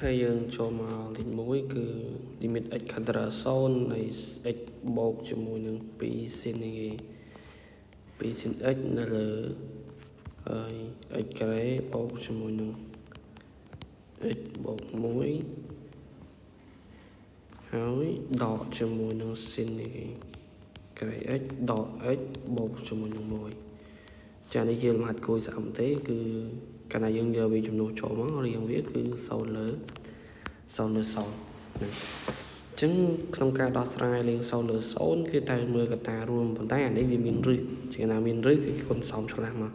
ហើយយើងចូលមកលេខ1គឺ limit x ខាងក្រៅ0នៃ x បូកជាមួយនឹង2 sin នេះគេ2 sin x នៅលើហើយ x ការ៉េបូកជាមួយនឹង x បូក1ហើយដកជាមួយនឹង sin នេះគេការ៉េ x ដក x បូកជាមួយនឹង1ចានេះជាលំហាត់គួយស្អាមទេគឺកាលណាយើងយកវាចំនួនចូលមករៀងវាគឺ0លើ0អញ្ចឹងក្នុងការដោះស្រាយលេខ0លើ0គឺតែមើលកត្តារួមប៉ុន្តែអានេះវាមានរឹសជាណាមានរឹសគឺគុណសំឆ្លាស់មក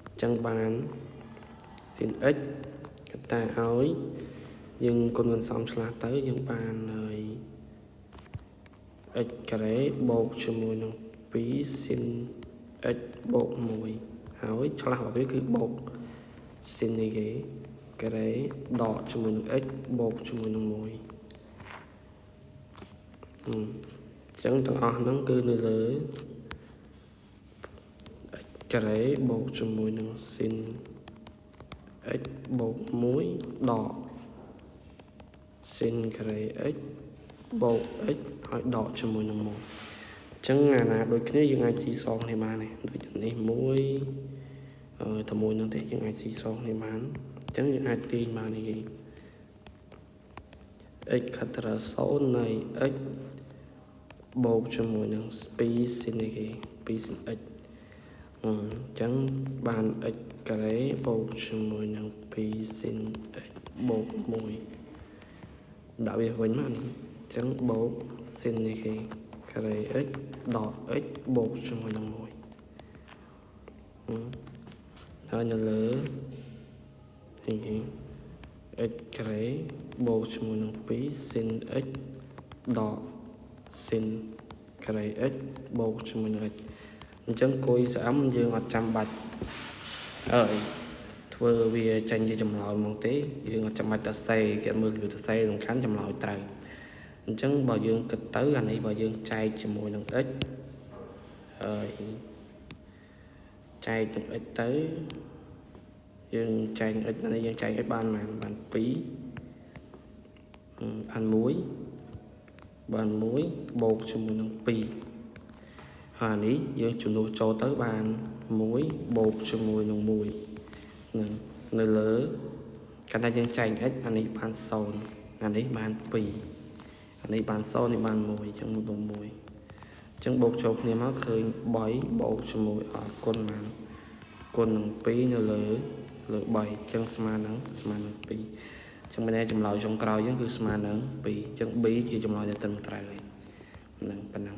អញ្ចឹងបាន sin x កត្តាឲ្យយើងគុណសំឆ្លាស់ទៅយើងបានហើយ x ការ៉េបូកជាមួយនឹង2 sin x បូក1ហើយឆ្លាស់របស់វាគឺបូក sin នេះគេការ៉េដកជាមួយនឹង x បូកជាមួយនឹង1អញ្ចឹងទាំងអស់ហ្នឹងគឺនៅលើ x ការ៉េបូកជាមួយនឹង sin x បូក1ដក sin ការ៉េ x បូក x ហើយដកជាមួយនឹង1អញ្ចឹងអាណាដូចគ្នាយើងអាចស៊ីសងគ្នាបានទេដូចនេះ1តែមួយហ្នឹងទេយើងអាចស៊ីសងគ្នាបានអញ្ចឹងយើងអាចទាញបាននេះគេ x ខាត់រ៉ា0នៃ x បូកជាមួយនឹង2 sin នេះគេ2 sin x អញ្ចឹងបាន x ការ៉េបូកជាមួយនឹង2 sin x បូក1ដាក់វាវិញមកនេះអញ្ចឹងបូក sin នេះគេការ៉េ x ដក x បូកជាមួយនឹង1ហើយនៅលើនេះគេ x ការ៉េបូកជាមួយនឹង2 sin x ដក sin ការ៉េ x បូកជាមួយនឹង x អញ្ចឹងគួយស្អាមយើងអត់ចាំបាច់ធ្វើវាចេញជាចម្លើយមកទេយើងអត់ចាំបាច់ទៅសេគេមើលវាទៅសេសំខាន់ចម្លើយត្រូវអញ្ចឹងបើយើងគិតទៅអានេះបើយើងចែកជាមួយនឹង x ហើយចែកនឹង x ទៅយើងចែក x នេះយើងចែក x បាន2បាន1បូកជាមួយនឹង2ហើយនេះយើងចំនួនចូលទៅបាន1បូកជាមួយនឹង1នឹងនៅលើកាលណាយើងចែក x អានេះបាន0អានេះបាន2អានេះបាន0នេះបាន1អញ្ចឹងមក1អញ្ចឹងបូកចូលគ្នាមកឃើញ3បូកជាមួយគុណបានគុណនឹង2នៅលើ3អញ្ចឹងស្មើនឹង2អញ្ចឹងមិនឯចម្លើយចុងក្រោយយើងគឺស្មើនឹង2អញ្ចឹង B ជាចម្លើយដែលត្រឹមត្រូវហើយហ្នឹងប៉ុណ្ណឹង